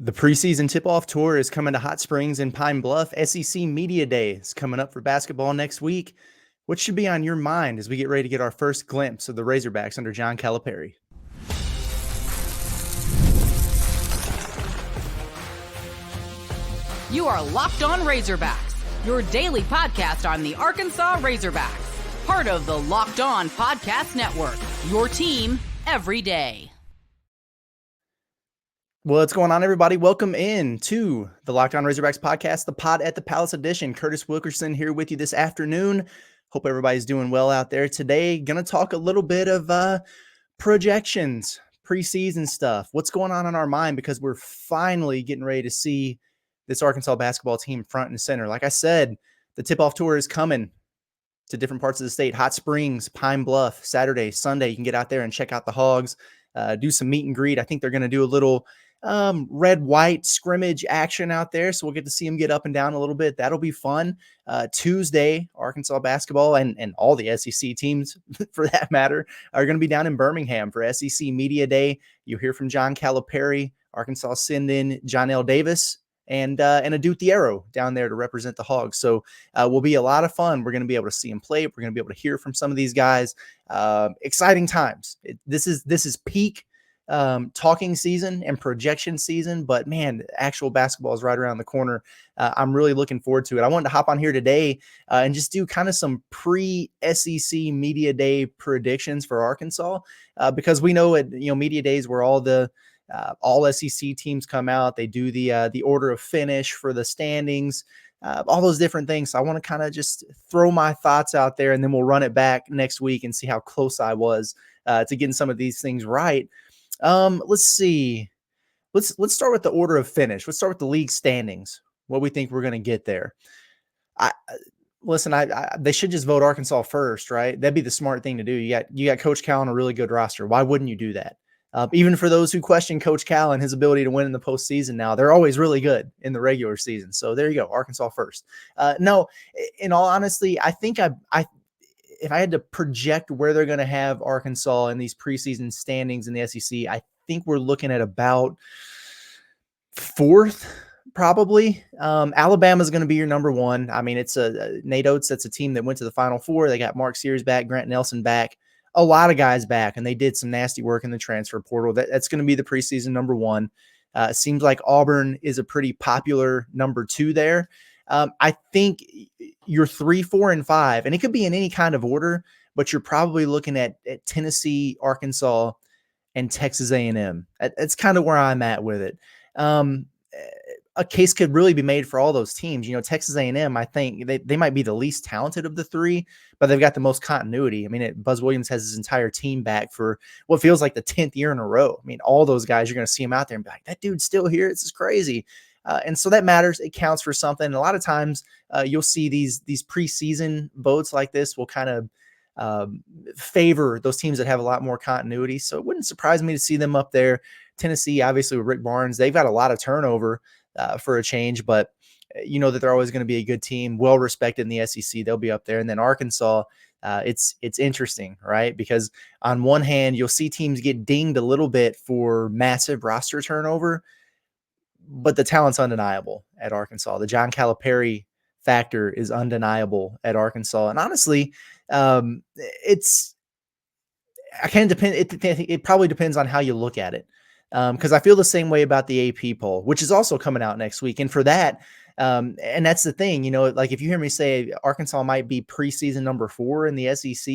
The preseason tip-off tour is coming to Hot Springs and Pine Bluff. SEC Media Day is coming up for basketball next week. What should be on your mind as we get ready to get our first glimpse of the Razorbacks under John Calipari? You are Locked On Razorbacks, your daily podcast on the Arkansas Razorbacks. Part of the Locked On Podcast Network, your team every day. What's going on, everybody? Welcome in to the Locked On Razorbacks podcast, the Pod at the Palace edition. Curtis Wilkerson here with you this afternoon. Hope everybody's doing well out there today. Going to talk a little bit of projections, preseason stuff, what's going on in our mind, because we're finally getting ready to see this Arkansas basketball team front and center. Like I said, the tip-off tour is coming to different parts of the state. Hot Springs, Pine Bluff, Saturday, Sunday. You can get out there and check out the Hogs, do some meet and greet. I think they're going to do a little red-white scrimmage action out there, so we'll get to see them get up and down a little bit. That'll be fun. Tuesday, Arkansas basketball and all the SEC teams, for that matter, are going to be down in Birmingham for SEC Media Day. You'll hear from John Calipari. Arkansas send in John L. Davis and a Duke Thiero down there to represent the Hogs. So will be a lot of fun. We're going to be able to see them play. We're going to be able to hear from some of these guys. Exciting times. This is peak talking season and projection season, but man, actual basketball is right around the corner. I'm really looking forward to it. I wanted to hop on here today and just do kind of some pre-SEC Media Day predictions for Arkansas, because we know at Media Days where all SEC teams come out, they do the order of finish for the standings, all those different things. So I want to kind of just throw my thoughts out there, and then we'll run it back next week and see how close I was to getting some of these things right. Let's see. Let's start with the order of finish. Let's start with the league standings. What we think we're going to get there. They should just vote Arkansas first, right? That'd be the smart thing to do. You got Coach Cal on a really good roster. Why wouldn't you do that? Even for those who question Coach Cal and his ability to win in the postseason now, they're always really good in the regular season. So there you go, Arkansas first. No, in all honesty, I think if I had to project where they're going to have Arkansas in these preseason standings in the SEC, I think we're looking at about fourth, probably. Alabama is going to be your number one. I mean, it's Nate Oates. That's a team that went to the Final Four. They got Mark Sears back, Grant Nelson back, a lot of guys back, and they did some nasty work in the transfer portal. That's going to be the preseason number one. It seems like Auburn is a pretty popular number two there. I think you're 3, 4, and 5, and it could be in any kind of order, but you're probably looking at Tennessee, Arkansas, and Texas A&M. That's kind of where I'm at with it. A case could really be made for all those teams. Texas A&M, I think they might be the least talented of the three, but they've got the most continuity. I mean, Buzz Williams has his entire team back for what feels like the 10th year in a row. I mean, all those guys, you're going to see them out there and be like, that dude's still here. This is crazy. And so that matters. It counts for something. And a lot of times you'll see these preseason votes like this will kind of favor those teams that have a lot more continuity. So it wouldn't surprise me to see them up there. Tennessee, obviously with Rick Barnes, they've got a lot of turnover for a change, but you know that they're always going to be a good team, well respected in the SEC. They'll be up there. And then Arkansas, it's interesting, right? Because on one hand, you'll see teams get dinged a little bit for massive roster turnover, but the talent's undeniable at Arkansas. The John Calipari factor is undeniable at Arkansas. And honestly, it probably depends on how you look at it. Because I feel the same way about the AP poll, which is also coming out next week. And for that, and that's the thing, like if you hear me say Arkansas might be preseason number 4 in the SEC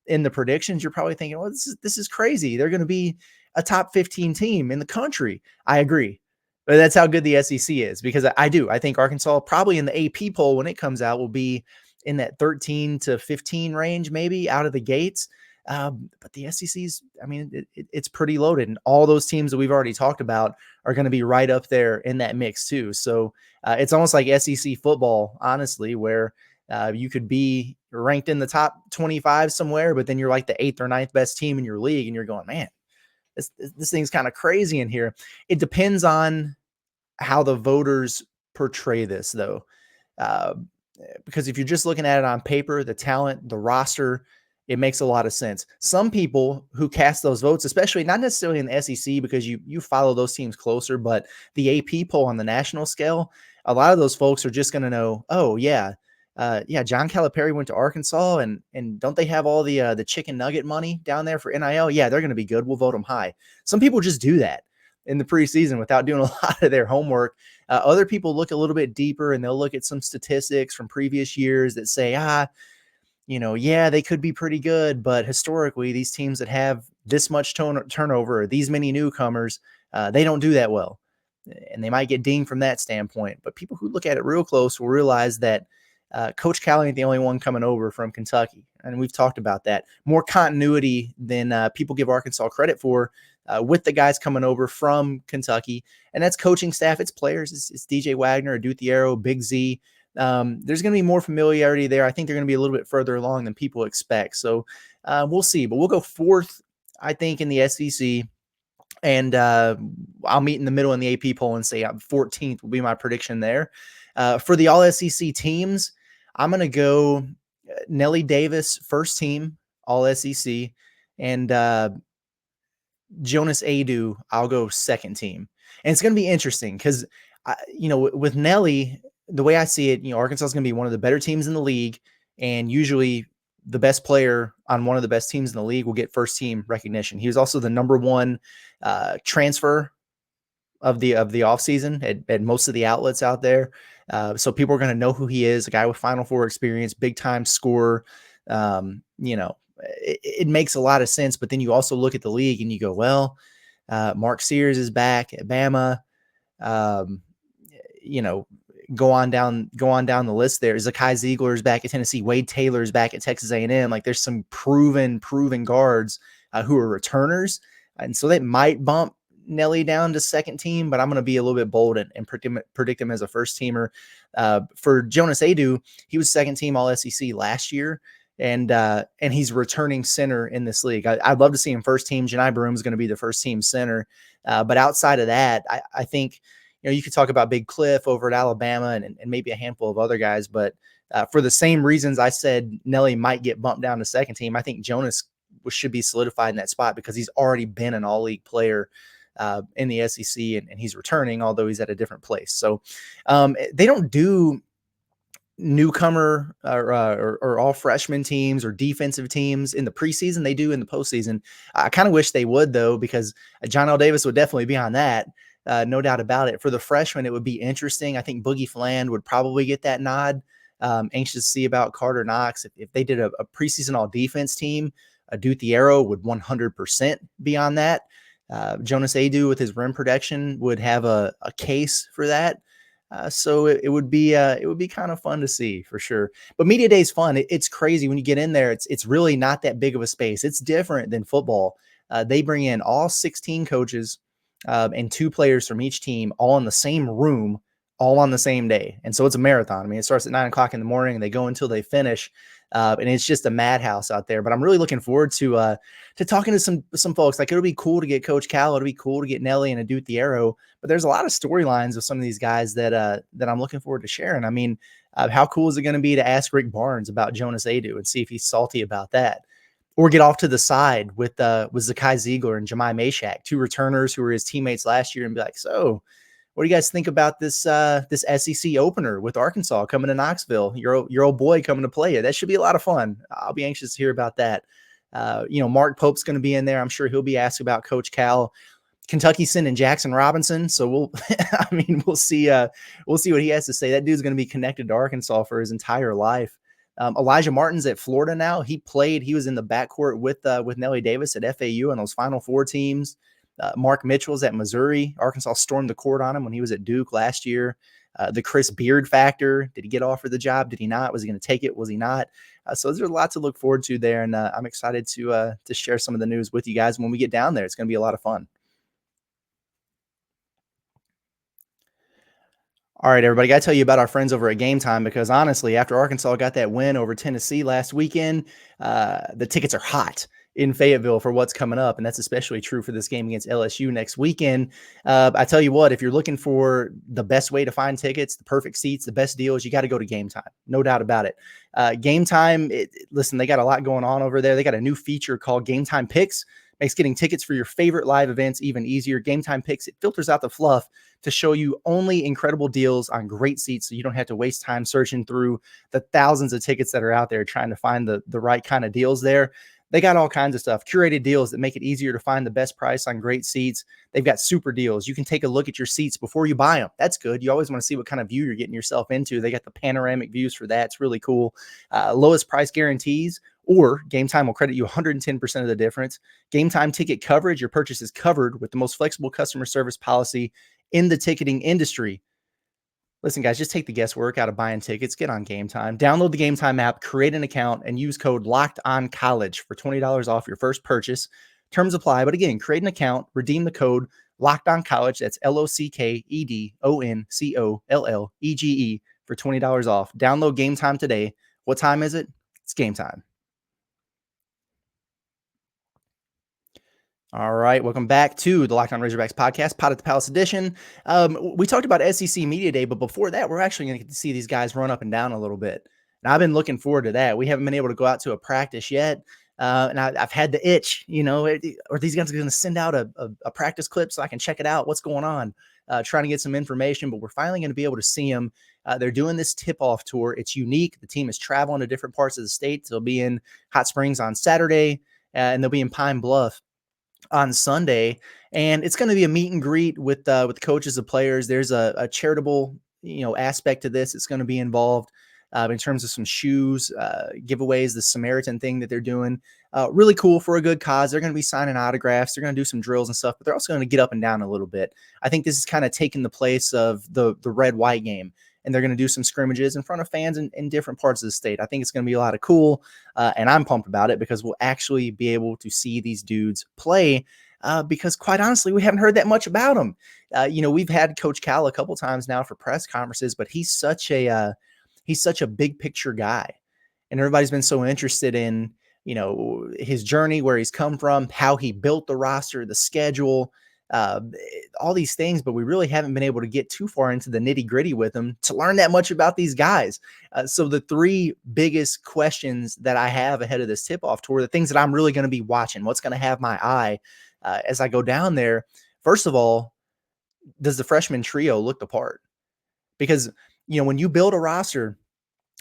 in the predictions, you're probably thinking, well, this is crazy. They're going to be a top 15 team in the country. I agree. But that's how good the SEC is, because I think Arkansas probably in the AP poll when it comes out will be in that 13 to 15 range, maybe out of the gates. But the SEC's, I mean, it's pretty loaded, and all those teams that we've already talked about are going to be right up there in that mix too. So it's almost like SEC football, honestly, where you could be ranked in the top 25 somewhere, but then you're like the 8th or 9th best team in your league, and you're going, man, this thing's kind of crazy in here. It depends on how the voters portray this, though, because if you're just looking at it on paper, the talent, the roster, It makes a lot of sense. Some people who cast those votes, especially not necessarily in the SEC because you follow those teams closer, but the AP poll on the national scale, a lot of those folks are just going to know, oh yeah, John Calipari went to Arkansas, and don't they have all the chicken nugget money down there for NIL? Yeah, they're going to be good. We'll vote them high. Some people just do that in the preseason without doing a lot of their homework. Other people look a little bit deeper and they'll look at some statistics from previous years that say, yeah, they could be pretty good, but historically, these teams that have this much turnover, or these many newcomers, they don't do that well. And they might get dinged from that standpoint. But people who look at it real close will realize that Coach Cal ain't the only one coming over from Kentucky. And we've talked about that. More continuity than people give Arkansas credit for with the guys coming over from Kentucky. And that's coaching staff, it's players, it's DJ Wagner, Aduthiero, Big Z. There's going to be more familiarity there. I think they're going to be a little bit further along than people expect. So we'll see. But we'll go fourth, I think, in the SEC. And I'll meet in the middle in the AP poll and say 14th will be my prediction there. For the All-SEC teams, I'm going to go Nelly Davis, first team, All-SEC. And Jonas Adu, I'll go second team. And it's going to be interesting because, with Nelly, the way I see it, Arkansas is going to be one of the better teams in the league. And usually the best player on one of the best teams in the league will get first team recognition. He was also the number one transfer of the offseason at most of the outlets out there. So people are going to know who he is, a guy with Final Four experience, big time scorer. It makes a lot of sense. But then you also look at the league and you go, well, Mark Sears is back at Bama. Go on down the list there. Zakai Ziegler is back at Tennessee. Wade Taylor is back at Texas A&M. Like there's some proven guards who are returners. And so that might bump Nelly down to second team, but I'm going to be a little bit bold and predict him as a first teamer. For Jonas Adu, he was second team All-SEC last year. And he's returning center in this league. I'd love to see him first team. Janai Broom is going to be the first team center. But outside of that, I think, you could talk about Big Cliff over at Alabama and maybe a handful of other guys. But for the same reasons I said Nelly might get bumped down to second team, I think Jonas should be solidified in that spot because he's already been an all-league player in the SEC and he's returning, although he's at a different place. So they don't do newcomer or all freshman teams or defensive teams in the preseason. They do in the postseason. I kind of wish they would, though, because John L. Davis would definitely be on that. No doubt about it. For the freshmen, it would be interesting. I think Boogie Fland would probably get that nod. Anxious to see about Carter Knox. If they did a preseason all defense team, Aduthiero would 100% be on that. Jonas Adu with his rim protection would have a case for that. So it would be kind of fun to see for sure. But media day is fun. It's crazy when you get in there. It's really not that big of a space. It's different than football. They bring in all 16 coaches and 2 players from each team all in the same room, all on the same day. And so it's a marathon. I mean, it starts at 9:00 in the morning and they go until they finish. And it's just a madhouse out there. But I'm really looking forward to talking to some folks. Like, it'll be cool to get Coach Cal. It'll be cool to get Nelly and Aduthiero. But there's a lot of storylines with some of these guys that I'm looking forward to sharing. I mean, how cool is it going to be to ask Rick Barnes about Jonas Adu and see if he's salty about that? Or get off to the side with Zakai Ziegler and Jemai Mashak, 2 returners who were his teammates last year, and be like, so what do you guys think about this SEC opener with Arkansas coming to Knoxville? Your old boy coming to play it. That should be a lot of fun. I'll be anxious to hear about that. Mark Pope's going to be in there. I'm sure he'll be asked about Coach Cal. Kentucky sending Jackson Robinson, so we'll see what he has to say. That dude's going to be connected to Arkansas for his entire life. Elijah Martin's at Florida now. He was in the backcourt with Nelly Davis at FAU and those Final Four teams. Mark Mitchell's at Missouri. Arkansas stormed the court on him when he was at Duke last year. The Chris Beard factor. Did he get offered the job? Did he not? Was he going to take it? Was he not? So there's a lot to look forward to there, and I'm excited to share some of the news with you guys when we get down there. It's going to be a lot of fun. All right, everybody, got to tell you about our friends over at Gametime because, honestly, after Arkansas got that win over Tennessee last weekend, the tickets are hot. in Fayetteville for what's coming up. And that's especially true for this game against LSU next weekend. I tell you what, if you're looking for the best way to find tickets, the perfect seats, the best deals, you got to go to Gametime. No doubt about it. Gametime, listen, they got a lot going on over there. They got a new feature called Gametime Picks. Makes getting tickets for your favorite live events even easier. Gametime Picks, it filters out the fluff to show you only incredible deals on great seats, so you don't have to waste time searching through the thousands of tickets that are out there trying to find the right kind of deals there. They got all kinds of stuff, curated deals that make it easier to find the best price on great seats. They've got super deals. You can take a look at your seats before you buy them. That's good. You always want to see what kind of view you're getting yourself into. They got the panoramic views for that. It's really cool. Lowest price guarantees, or Gametime will credit you 110% of the difference. Gametime ticket coverage, your purchase is covered with the most flexible customer service policy in the ticketing industry. Listen, guys, just take the guesswork out of buying tickets. Get on Gametime. Download the Gametime app, create an account, and use code LOCKEDONCollege for $20 off your first purchase. Terms apply, but again, create an account, redeem the code LOCKEDONCollege. That's LOCKEDONCOLLEGE for $20 off. Download Gametime today. What time is it? It's game time. All right, welcome back to the Locked On Razorbacks podcast, Pod at the Palace edition. We talked about SEC Media Day, but before that, we're actually going to get to see these guys run up and down a little bit. And I've been looking forward to that. We haven't been able to go out to a practice yet, and I've had the itch, are these guys going to send out a practice clip so I can check it out? What's going on? Trying to get some information, but we're finally going to be able to see them. They're doing this tip-off tour. It's unique. The team is traveling to different parts of the state. They'll be in Hot Springs on Saturday, and they'll be in Pine Bluff on Sunday, and it's going to be a meet and greet with coaches of players. There's a charitable aspect to this. It's going to be involved in terms of some shoes giveaways, the Samaritan thing that they're doing. Really cool for a good cause. They're going to be signing autographs. They're going to do some drills and stuff, but they're also going to get up and down a little bit. I think this is kind of taking the place of the red-white game, and they're going to do some scrimmages in front of fans in different parts of the state. I think it's going to be a lot of cool, and I'm pumped about it because we'll actually be able to see these dudes play because, quite honestly, we haven't heard that much about them. We've had Coach Cal a couple times now for press conferences, but he's such a big picture guy, and everybody's been so interested in his journey, where he's come from, how he built the roster, the schedule, all these things, but we really haven't been able to get too far into the nitty gritty with him to learn that much about these guys. So the three biggest questions that I have ahead of this tip-off tour, the things that I'm really going to be watching, what's going to have my eye as I go down there. First of all, does the freshman trio look the part? Because, when you build a roster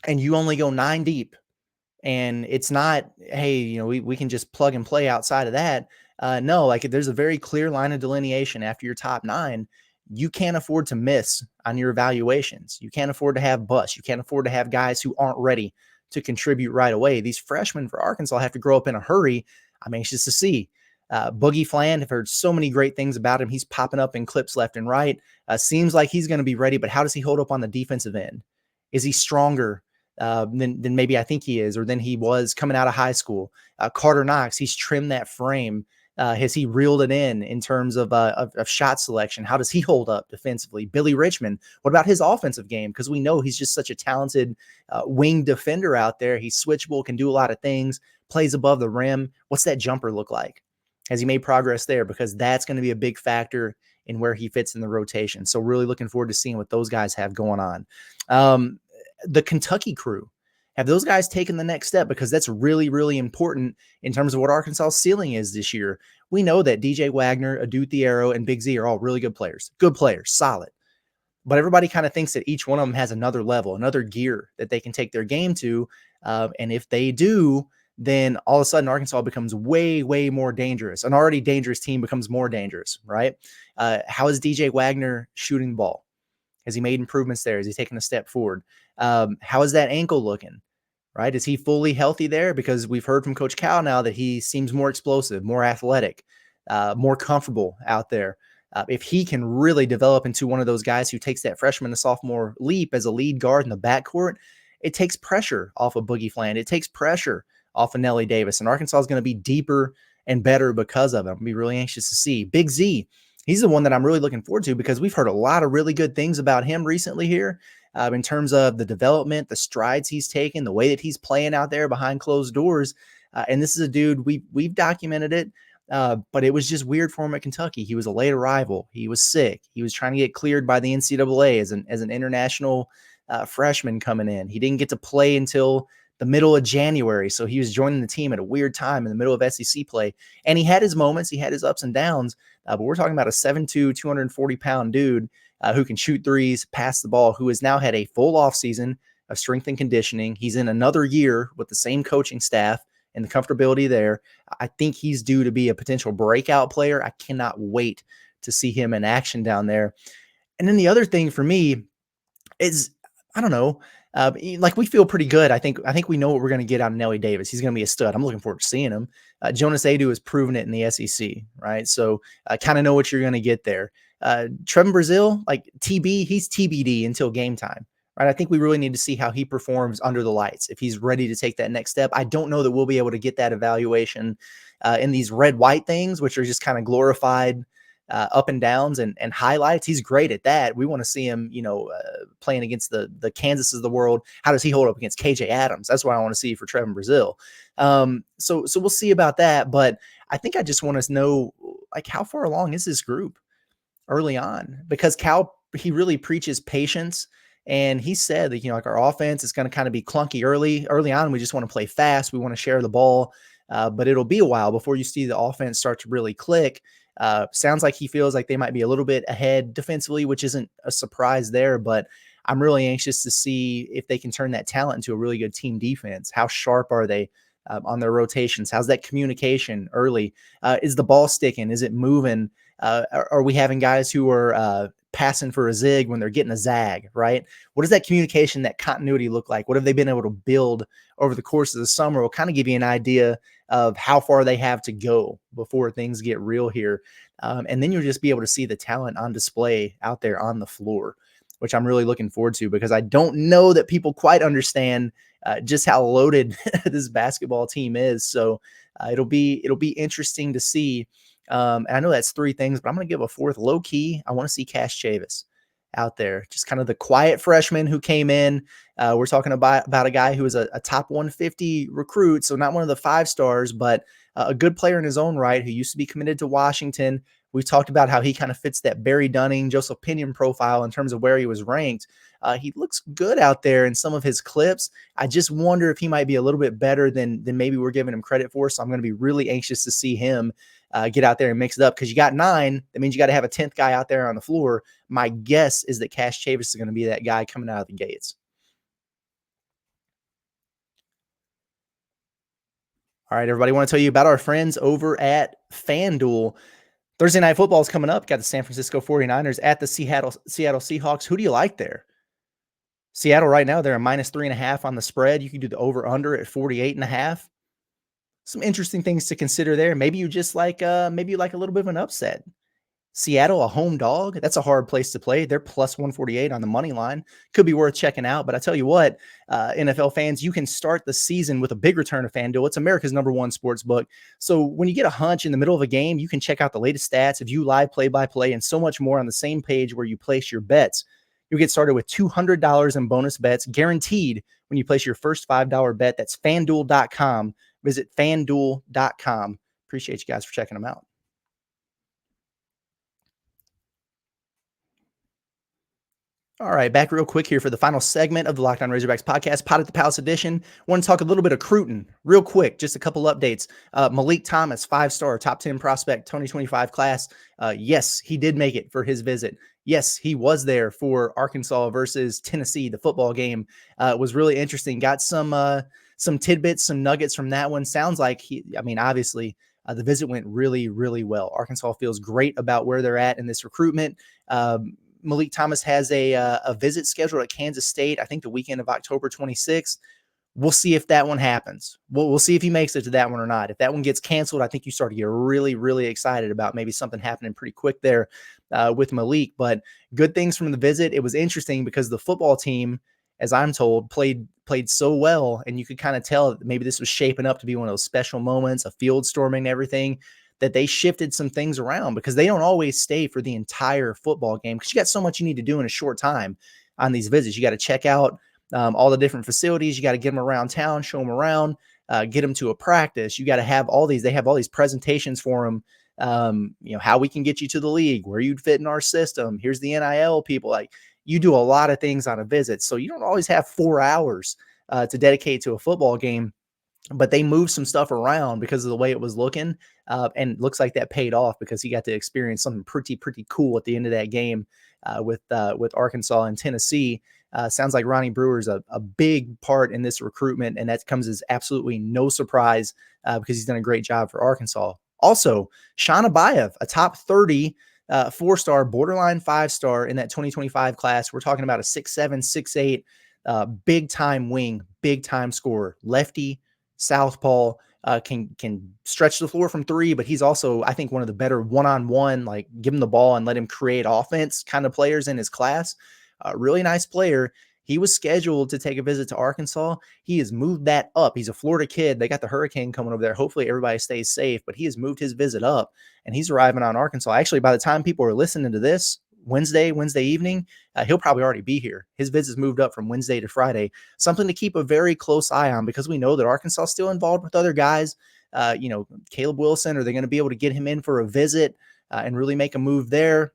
and you only go 9 deep, and it's not, hey, we can just plug and play outside of that. No, like there's a very clear line of delineation after your top 9. You can't afford to miss on your evaluations. You can't afford to have busts. You can't afford to have guys who aren't ready to contribute right away. These freshmen for Arkansas have to grow up in a hurry. I'm anxious to see. Boogie Fland, I've heard so many great things about him. He's popping up in clips left and right. Seems like he's going to be ready, but how does he hold up on the defensive end? Is he stronger than maybe I think he is, or than he was coming out of high school? Carter Knox, he's trimmed that frame. Has he reeled it in terms of shot selection? How does he hold up defensively? Billy Richmond, what about his offensive game? Because we know he's just such a talented wing defender out there. He's switchable, can do a lot of things, plays above the rim. What's that jumper look like? Has he made progress there? Because that's going to be a big factor in where he fits in the rotation. So really looking forward to seeing what those guys have going on. The Kentucky crew, have those guys taken the next step? Because that's really, really important in terms of what Arkansas' ceiling is this year. We know that DJ Wagner, Adu Thiero, and Big Z are all really good players, solid. But everybody kind of thinks that each one of them has another level, another gear that they can take their game to. And if they do, then all of a sudden Arkansas becomes way, way more dangerous. An already dangerous team becomes more dangerous, right? How is DJ Wagner shooting the ball? Has he made improvements there? Has he taken a step forward? How is that ankle looking, right? Is he fully healthy there? Because we've heard from Coach Cal now that he seems more explosive, more athletic, more comfortable out there. If he can really develop into one of those guys who takes that freshman to sophomore leap as a lead guard in the backcourt, it takes pressure off of Boogie Fland. It takes pressure off of Nelly Davis. And Arkansas is going to be deeper and better because of it. I'm going to be really anxious to see. Big Z, he's the one that I'm really looking forward to because we've heard a lot of really good things about him recently here in terms of the development, the strides he's taken, the way that he's playing out there behind closed doors. And this is a dude, we've documented it, but it was just weird for him at Kentucky. He was a late arrival. He was sick. He was trying to get cleared by the NCAA as an international freshman coming in. He didn't get to play until the middle of January. So he was joining the team at a weird time in the middle of SEC play. And he had his moments. He had his ups and downs. But we're talking about a 7'2", 240-pound dude who can shoot threes, pass the ball, who has now had a full offseason of strength and conditioning. He's in another year with the same coaching staff and the comfortability there. I think he's due to be a potential breakout player. I cannot wait to see him in action down there. And then the other thing for me is, I don't know, like we feel pretty good. I think we know what we're going to get out of Nelly Davis. He's going to be a stud. I'm looking forward to seeing him. Jonas Adu has proven it in the SEC, right? So I kind of know what you're going to get there. Trevin Brazil, like TB, he's TBD until game time, right? I think we really need to see how he performs under the lights. If he's ready to take that next step, I don't know that we'll be able to get that evaluation in these red-white things, which are just kind of glorified up and downs and highlights. He's great at that. We want to see him, playing against the Kansases of the world. How does he hold up against KJ Adams? That's what I want to see for Trevin Brazil. So we'll see about that. But I think I just want to know, like, how far along is this group early on? Because Cal, he really preaches patience. And he said that, like, our offense is going to kind of be clunky early on. We just want to play fast. We want to share the ball. But it'll be a while before you see the offense start to really click. Sounds like he feels like they might be a little bit ahead defensively, which isn't a surprise there, but I'm really anxious to see if they can turn that talent into a really good team defense. How sharp are they on their rotations? How's that communication early? Is the ball sticking? Is it moving? Are we having guys who are passing for a zig when they're getting a zag, right? What does that communication, that continuity look like? What have they been able to build over the course of the summer? Will kind of give you an idea of how far they have to go before things get real here. And then you'll just be able to see the talent on display out there on the floor, which I'm really looking forward to, because I don't know that people quite understand just how loaded this basketball team is. So it'll be interesting to see. And I know that's three things, but I'm going to give a fourth. Low key, I want to see Cash Chavis out there, just kind of the quiet freshman who came in. We're talking about a guy who was a top 150 recruit, so not one of the 5 stars, but a good player in his own right, who used to be committed to Washington. We've talked about how he kind of fits that Barry Dunning, Joseph Pinion profile in terms of where he was ranked. He looks good out there in some of his clips. I just wonder if he might be a little bit better than maybe we're giving him credit for. So I'm going to be really anxious to see him get out there and mix it up, because you got 9. That means you got to have a 10th guy out there on the floor. My guess is that Cash Chavis is going to be that guy coming out of the gates. All right, everybody, I want to tell you about our friends over at FanDuel. Thursday Night Football is coming up. Got the San Francisco 49ers at the Seattle Seahawks. Who do you like there? Seattle right now, they're a -3.5 on the spread. You can do the over-under at 48.5. Some interesting things to consider there. Maybe you just like a little bit of an upset. Seattle, a home dog. That's a hard place to play. They're +148 on the money line. Could be worth checking out. But I tell you what, NFL fans, you can start the season with a big return of FanDuel. It's America's #1 sports book. So when you get a hunch in the middle of a game, you can check out the latest stats, view live play-by-play, and so much more on the same page where you place your bets. You'll get started with $200 in bonus bets guaranteed when you place your first $5 bet. That's FanDuel.com. Visit FanDuel.com. Appreciate you guys for checking them out. All right, back real quick here for the final segment of the Locked On Razorbacks podcast, Pod at the Palace edition. Want to talk a little bit of Cruton real quick, just a couple updates. Malik Thomas, 5-star, top 10 prospect, 2025 class. Yes, he did make it for his visit. Yes, he was there for Arkansas versus Tennessee. The football game was really interesting. Got some tidbits, some nuggets from that one. Sounds like obviously the visit went really, really well. Arkansas feels great about where they're at in this recruitment. Malik Thomas has a visit scheduled at Kansas State, I think the weekend of October 26th. We'll see if that one happens. We'll see if he makes it to that one or not. If that one gets canceled, I think you start to get really, really excited about maybe something happening pretty quick there with Malik. But good things from the visit. It was interesting because the football team, as I'm told, played so well, and you could kind of tell that maybe this was shaping up to be one of those special moments, a field storming and everything, that they shifted some things around, because they don't always stay for the entire football game, because you got so much you need to do in a short time on these visits. You got to check out all the different facilities. You got to get them around town, show them around. get them to a practice. You got to have all these. They have all these presentations for them. How we can get you to the league, where you'd fit in our system. Here's the NIL people. Like, you do a lot of things on a visit, so you don't always have 4 hours to dedicate to a football game. But they moved some stuff around because of the way it was looking, and looks like that paid off because he got to experience something pretty cool at the end of that game with Arkansas and Tennessee. Sounds like Ronnie Brewer's a big part in this recruitment, and that comes as absolutely no surprise because he's done a great job for Arkansas. Also, Sean Abayev, a top 30 4-star, borderline 5-star in that 2025 class. We're talking about a 6'7", 6'8", big-time wing, big-time scorer, lefty, southpaw, can stretch the floor from 3, but he's also, I think, one of the better one-on-one, like, give him the ball and let him create offense kind of players in his class. Really nice player. He was scheduled to take a visit to Arkansas. He has moved that up. He's a Florida kid. They got the hurricane coming over there. Hopefully everybody stays safe, but he has moved his visit up, and he's arriving on Arkansas. Actually, by the time people are listening to this, Wednesday evening, he'll probably already be here. His visit's moved up from Wednesday to Friday. Something to keep a very close eye on, because we know that Arkansas is still involved with other guys. Caleb Wilson, are they going to be able to get him in for a visit and really make a move there?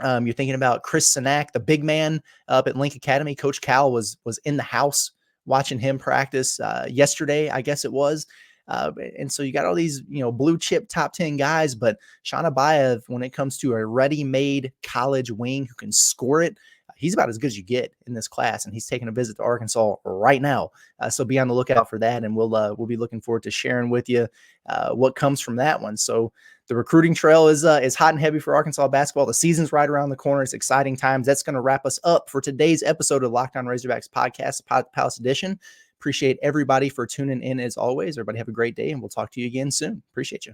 You're thinking about Chris Sinak, the big man up at Link Academy. Coach Cal was in the house watching him practice yesterday, I guess it was. And so you got all these, blue chip top 10 guys, but Sean Abayev, when it comes to a ready-made college wing who can score it, he's about as good as you get in this class, and he's taking a visit to Arkansas right now. So be on the lookout for that, and we'll be looking forward to sharing with you what comes from that one. So the recruiting trail is hot and heavy for Arkansas basketball. The season's right around the corner. It's exciting times. That's going to wrap us up for today's episode of Locked On Razorbacks podcast, Palace Edition. Appreciate everybody for tuning in as always. Everybody have a great day, and we'll talk to you again soon. Appreciate you.